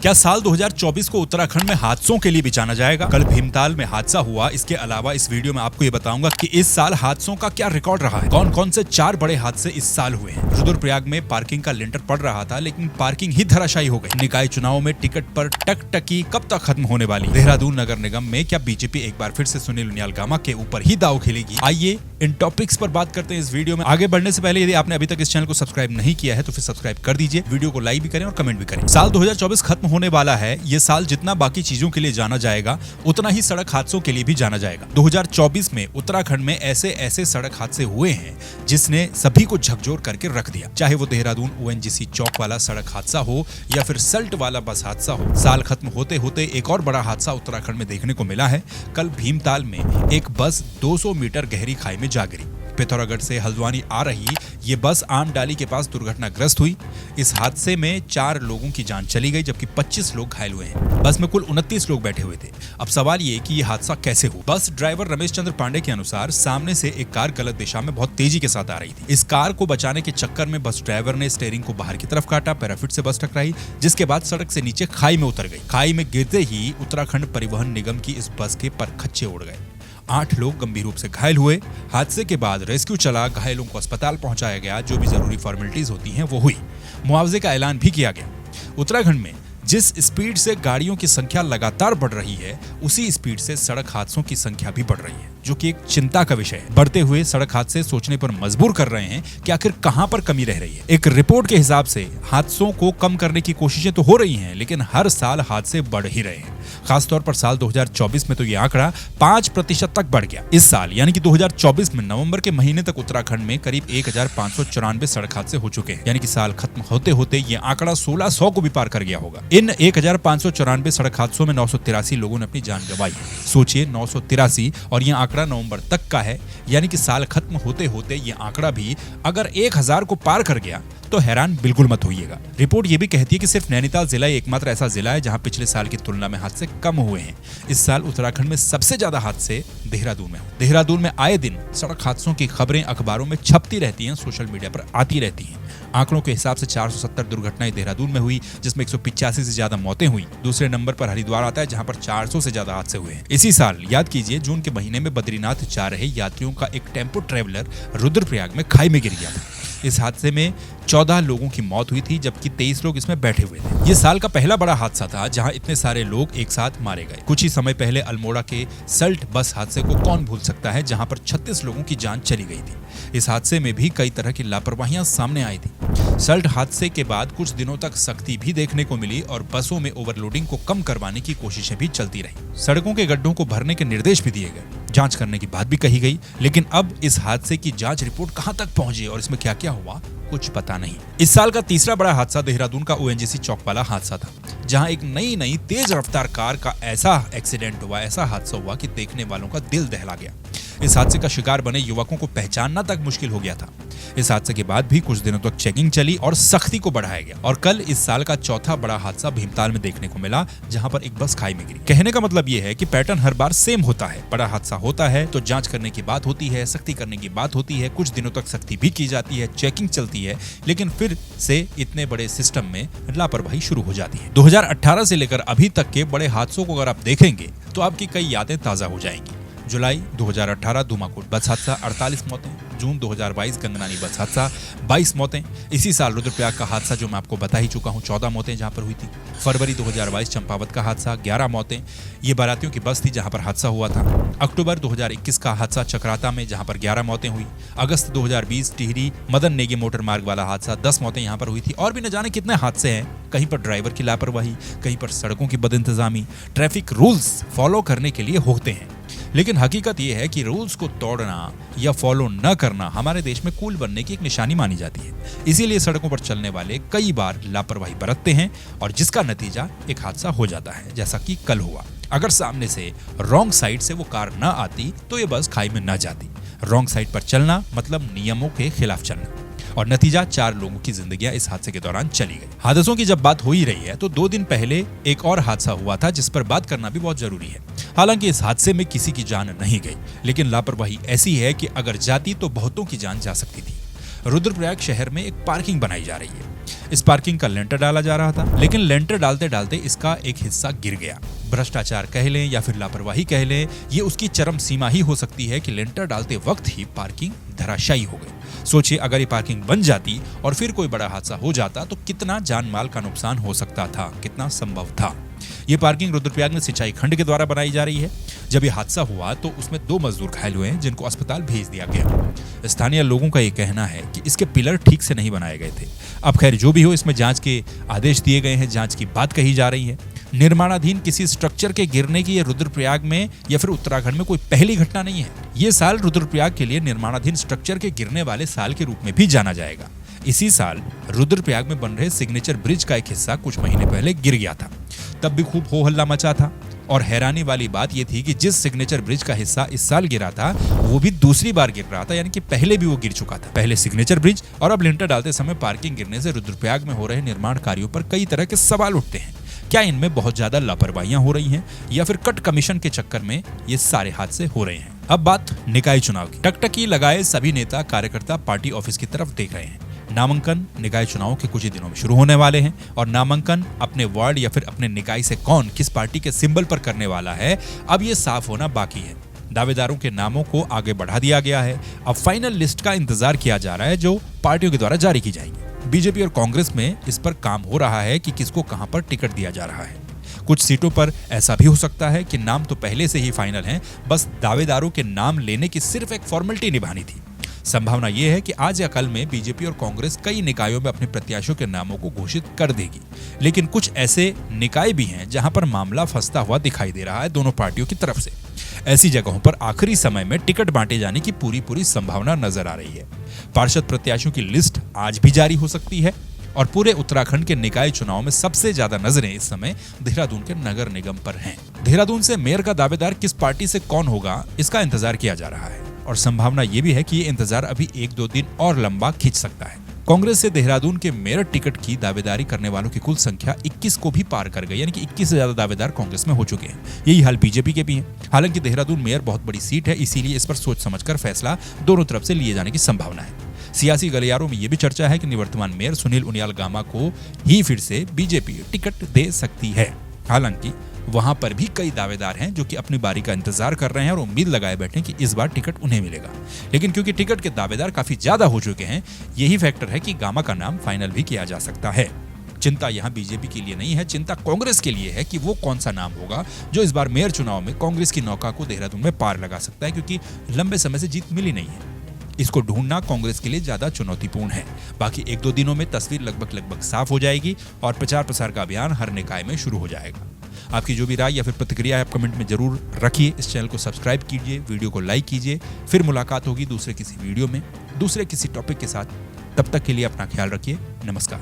क्या साल 2024 को उत्तराखंड में हादसों के लिए भी जाना जाएगा? कल भीमताल में हादसा हुआ। इसके अलावा इस वीडियो में आपको ये बताऊंगा कि इस साल हादसों का क्या रिकॉर्ड रहा है, कौन कौन से 4 बड़े हादसे इस साल हुए हैं। रुद्रप्रयाग में पार्किंग का लिंटर पड़ रहा था, लेकिन पार्किंग ही धराशायी हो गई। निकाय चुनाव में टिकट पर टकटकी कब तक खत्म होने वाली? देहरादून नगर निगम में क्या बीजेपी एक बार फिर से सुनील उनियाल गामा के ऊपर ही दाव खेलेगी? आइए इन टॉपिक्स पर बात करते हैं इस वीडियो में। आगे बढ़ने से पहले यदि आपने अभी तक इस चैनल को सब्सक्राइब नहीं किया है तो फिर सब्सक्राइब कर दीजिए, वीडियो को लाइक भी करें और कमेंट भी करें। साल 2024 खत्म होने वाला है। ये साल जितना बाकी चीजों के लिए जाना जाएगा, उतना ही सड़क हादसों के लिए भी जाना जाएगा। 2024 में उत्तराखंड में ऐसे सड़क हादसे हुए हैं जिसने सभी को झकझोर करके रख दिया। चाहे वो देहरादून ONGC चौक वाला सड़क हादसा हो या फिर सल्ट वाला बस हादसा हो। साल खत्म होते होते एक और बड़ा हादसा उत्तराखंड में देखने को मिला है। कल भीमताल में एक बस 200 मीटर गहरी खाई में जा गिरी। पिथौरागढ़ से हल्द्वानी आ रही ये बस आमडाली के पास दुर्घटनाग्रस्त हुई। इस हादसे में 4 लोगों की जान चली गई, जबकि 25 लोग घायल हुए हैं। बस में कुल 29 लोग बैठे हुए थे। अब सवाल ये कि ये हादसा कैसे हुआ? बस ड्राइवर रमेश चंद्र पांडे के अनुसार सामने से एक कार गलत दिशा में बहुत तेजी के साथ आ रही थी। इस कार को बचाने के चक्कर में बस ड्राइवर ने स्टीयरिंग को बाहर की तरफ काटा, पैराफिट से बस टकराई, जिसके बाद सड़क से नीचे खाई में उतर गई। खाई में गिरते ही उत्तराखंड परिवहन निगम की इस बस के परखच्चे उड़ गए। 8 लोग गंभीर रूप से घायल हुए। हादसे के बाद रेस्क्यू चला, घायलों को अस्पताल पहुंचाया गया। जो भी जरूरी फॉर्मेलिटीज होती हैं वो हुई। मुआवजे का ऐलान भी किया गया। उत्तराखंड में जिस स्पीड से गाड़ियों की संख्या लगातार बढ़ रही है, उसी स्पीड से सड़क हादसों की संख्या भी बढ़ रही है, जो कि एक चिंता का विषय है। बढ़ते हुए सड़क हादसे सोचने पर मजबूर कर रहे हैं कि आखिर कहां पर कमी रह रही है। एक रिपोर्ट के हिसाब से हादसों को कम करने की कोशिशें तो हो रही हैं, लेकिन हर साल हादसे बढ़ ही रहे हैं। खासतौर पर साल 2024 में तो ये आंकड़ा 5% तक बढ़ गया। इस साल यानी कि 2024 में नवंबर के महीने तक उत्तराखंड में करीब 1594 सड़क हादसे हो चुके हैं। यानी कि साल खत्म होते होते ये आंकड़ा 1600 को भी पार कर गया होगा। इन 1594 सड़क हादसों में 983 लोगों ने अपनी जान गंवाई। सोचिए 983, और यह आंकड़ा नवंबर तक का है। यानी कि साल खत्म होते होते ये आंकड़ा भी अगर 1000 को पार कर गया तो हैरान बिल्कुल मत होइएगा। रिपोर्ट ये भी कहती है कि सिर्फ नैनीताल जिला एकमात्र ऐसा जिला है जहां पिछले साल की तुलना में हादसे कम हुए हैं। इस साल उत्तराखंड में सबसे ज्यादा हादसे देहरादून में हुए। देहरादून में आए दिन सड़क हादसों की खबरें अखबारों में छपती रहती हैं, सोशल मीडिया पर आती रहती हैं। आंकड़ों के हिसाब से 470 दुर्घटनाएं देहरादून में हुई, जिसमें 185 से ज्यादा मौतें हुई। दूसरे नंबर पर हरिद्वार आता है, जहां पर 400 से ज्यादा हादसे हुए हैं। इसी साल याद कीजिए, जून के महीने में बद्रीनाथ जा रहे यात्रियों का एक टेम्पो ट्रेवलर रुद्रप्रयाग में खाई में गिर गया था। इस हादसे में 14 लोगों की मौत हुई थी, जबकि 23 लोग इसमें बैठे हुए थे। ये साल का पहला बड़ा हादसा था जहां इतने सारे लोग एक साथ मारे गए। कुछ ही समय पहले अल्मोड़ा के सल्ट बस हादसे को कौन भूल सकता है, जहां पर 36 लोगों की जान चली गई थी। इस हादसे में भी कई तरह की लापरवाहियां सामने आई थी। सल्ट हादसे के बाद कुछ दिनों तक सख्ती भी देखने को मिली और बसों में ओवरलोडिंग को कम करवाने की कोशिशें भी चलती रही। सड़कों के गड्ढों को भरने के निर्देश भी दिए गए, जांच करने की बात भी कही गई। लेकिन अब इस हादसे की जांच रिपोर्ट कहां तक पहुंची और इसमें क्या क्या हुआ, कुछ पता नहीं। इस साल का तीसरा बड़ा हादसा देहरादून का ONGC चौक वाला हादसा था, जहां एक नई तेज रफ्तार कार का ऐसा एक्सीडेंट हुआ, ऐसा हादसा हुआ कि देखने वालों का दिल दहला गया। इस हादसे का शिकार बने युवकों को पहचानना तक मुश्किल हो गया था। इस हादसे के बाद भी कुछ दिनों तक चेकिंग चली और सख्ती को बढ़ाया गया। और कल इस साल का चौथा बड़ा हादसा भीमताल में देखने को मिला, जहां पर एक बस खाई में गिरी। कहने का मतलब यह है कि पैटर्न हर बार सेम होता है। बड़ा हादसा होता है तो जांच करने की बात होती है, सख्ती करने की बात होती है, कुछ दिनों तक सख्ती भी की जाती है, चेकिंग चलती है, लेकिन फिर से इतने बड़े सिस्टम में लापरवाही शुरू हो जाती है। 2018 से लेकर अभी तक के बड़े हादसों को अगर आप देखेंगे तो आपकी कई यादें ताजा हो जाएंगी। जुलाई 2018 धुमाकोट बस हादसा 48 मौतें, जून 2022 गंगनानी बस हादसा 22 मौतें, इसी साल रुद्रप्रयाग का हादसा जो मैं आपको बता ही चुका हूं 14 मौतें जहां पर हुई थी। फरवरी 2022 चंपावत का हादसा 11 मौतें, ये बारातियों की बस थी जहां पर हादसा हुआ था। अक्टूबर 2021 का हादसा चक्राता में जहां पर 11 मौतें हुई। अगस्त 2020 टिहरी मदन नेगी मोटर मार्ग वाला हादसा 10 मौतें यहां पर हुई थी। और भी न जाने कितने हादसे हैं। कहीं पर ड्राइवर की लापरवाही, कहीं पर सड़कों की बदइंतजामी, ट्रैफिक रूल्स फॉलो करने के लिए होते हैं। लेकिन हकीकत यह है कि रूल्स को तोड़ना या फॉलो न करना हमारे देश में कूल बनने की एक निशानी मानी जाती है। इसीलिए सड़कों पर चलने वाले कई बार लापरवाही बरतते हैं और जिसका नतीजा एक हादसा हो जाता है, जैसा कि कल हुआ। अगर सामने से रॉन्ग साइड से वो कार न आती तो ये बस खाई में न जाती। रॉन्ग साइड पर चलना मतलब नियमों के खिलाफ चलना, और नतीजा 4 लोगों की जिंदगियां इस हादसे के दौरान चली गई। हादसों की जब बात हो ही रही है तो 2 दिन पहले एक और हादसा हुआ था जिस पर बात करना भी बहुत जरूरी है। हालांकि इस हादसे में किसी की जान नहीं गई, लेकिन लापरवाही ऐसी है कि अगर जाती तो बहुतों की जान जा सकती थी। रुद्रप्रयाग शहर में एक पार्किंग बनाई जा रही है। इस पार्किंग का लेंटर डाला जा रहा था, लेकिन लेंटर डालते डालते इसका एक हिस्सा गिर गया। भ्रष्टाचार कह लें या फिर लापरवाही कह लें, ये उसकी चरम सीमा ही हो सकती है कि लेंटर डालते वक्त ही पार्किंग धराशायी हो गई। सोचिए, अगर ये पार्किंग बन जाती और फिर कोई बड़ा हादसा हो जाता तो कितना जान माल का नुकसान हो सकता था, कितना संभव था। ये पार्किंग रुद्रप्रयाग में सिंचाई खंड के द्वारा बनाई जा रही है। जब ये हादसा हुआ तो उसमें 2 मजदूर घायल हुए हैं, जिनको अस्पताल भेज दिया गया। स्थानीय लोगों का ये कहना है कि इसके पिलर ठीक से नहीं बनाए गए थे। अब खैर जो भी हो, इसमें जांच के आदेश दिए गए हैं, जांच की बात कही जा रही है। निर्माणाधीन किसी स्ट्रक्चर के गिरने की ये रुद्रप्रयाग में या फिर उत्तराखंड में कोई पहली घटना नहीं है। ये साल रुद्रप्रयाग के लिए निर्माणाधीन स्ट्रक्चर के गिरने वाले साल के रूप में भी जाना जाएगा। इसी साल रुद्रप्रयाग में बन रहे सिग्नेचर ब्रिज का एक हिस्सा कुछ महीने पहले गिर गया था। तब भी खूब हो हल्ला मचा था और हैरानी वाली बात यह थी कि जिस सिग्नेचर ब्रिज का हिस्सा इस साल गिरा था वो भी दूसरी बार गिर रहा था, यानी कि पहले भी वो गिर चुका था। पहले सिग्नेचर ब्रिज और अब लिंटर डालते समय पार्किंग गिरने से रुद्रप्रयाग में हो रहे निर्माण कार्यों पर कई तरह के सवाल उठते हैं। क्या इनमें बहुत ज्यादा लापरवाहियां हो रही हैं या फिर कट कमीशन के चक्कर में ये सारे हादसे हो रहे हैं? अब बात निकाय चुनाव की। टकटकी लगाए सभी नेता कार्यकर्ता पार्टी ऑफिस की तरफ देख रहे हैं। नामांकन निकाय चुनाव के कुछ ही दिनों में शुरू होने वाले हैं और नामांकन अपने वार्ड या फिर अपने निकाय से कौन किस पार्टी के सिंबल पर करने वाला है, अब ये साफ होना बाकी है। दावेदारों के नामों को आगे बढ़ा दिया गया है। अब फाइनल लिस्ट का इंतजार किया जा रहा है जो पार्टियों के द्वारा जारी की जाएगी। बीजेपी और कांग्रेस में इस पर काम हो रहा है कि किसको कहां पर टिकट दिया जा रहा है। कुछ सीटों पर ऐसा भी हो सकता है कि नाम तो पहले से ही फाइनल हैं, बस दावेदारों के नाम लेने की सिर्फ एक फॉर्मेलिटी निभानी थी। संभावना यह है कि आज या कल में बीजेपी और कांग्रेस कई निकायों में अपने प्रत्याशियों के नामों को घोषित कर देगी, लेकिन कुछ ऐसे निकाय भी हैं जहां पर मामला फंसता हुआ दिखाई दे रहा है दोनों पार्टियों की तरफ से। ऐसी जगहों पर आखिरी समय में टिकट बांटे जाने की पूरी संभावना नजर आ रही है। पार्षद प्रत्याशियों की लिस्ट आज भी जारी हो सकती है और पूरे उत्तराखंड के निकाय चुनाव में सबसे ज्यादा नजरें इस समय देहरादून के नगर निगम पर हैं। देहरादून से मेयर का दावेदार किस पार्टी से कौन होगा, इसका इंतजार किया जा रहा है और संभावना ये भी है कि ये इंतजार अभी 1-2 दिन और लंबा खींच सकता है। कांग्रेस से देहरादून के मेयर टिकट की दावेदारी करने वालों की कुल संख्या 21 को भी पार कर गई, यानी कि 21 से ज्यादा दावेदार कांग्रेस में हो चुके हैं। यही हाल बीजेपी के भी है। हालांकि देहरादून मेयर बहुत बड़ी सीट है, इसीलिए इस पर सोच समझकर फैसला दोनों तरफ से लिए जाने की संभावना है। सियासी गलियारों में यह भी चर्चा है कि निवर्तमान मेयर सुनील उनियाल गामा को ही फिर से बीजेपी टिकट दे सकती है। हालांकि वहां पर भी कई दावेदार हैं जो कि अपनी बारी का इंतजार कर रहे हैं और उम्मीद लगाए बैठे कि इस बार टिकट उन्हें मिलेगा। लेकिन क्योंकि टिकट के दावेदार काफी ज्यादा हो चुके हैं, यही फैक्टर है कि गामा का नाम फाइनल भी किया जा सकता है। चिंता यहां बीजेपी के लिए नहीं है, चिंता कांग्रेस के लिए है कि वो कौन सा नाम होगा जो इस बार मेयर चुनाव में कांग्रेस की नौका को देहरादून में पार लगा सकता है, क्योंकि लंबे समय से जीत मिली नहीं है। इसको ढूंढना कांग्रेस के लिए ज्यादा चुनौतीपूर्ण है। बाकी 1-2 दिनों में तस्वीर लगभग साफ हो जाएगी और प्रचार प्रसार का अभियान हर निकाय में शुरू हो जाएगा। आपकी जो भी राय या फिर प्रतिक्रिया है आप कमेंट में जरूर रखिए। इस चैनल को सब्सक्राइब कीजिए, वीडियो को लाइक कीजिए। फिर मुलाकात होगी दूसरे किसी वीडियो में दूसरे किसी टॉपिक के साथ। तब तक के लिए अपना ख्याल रखिए। नमस्कार।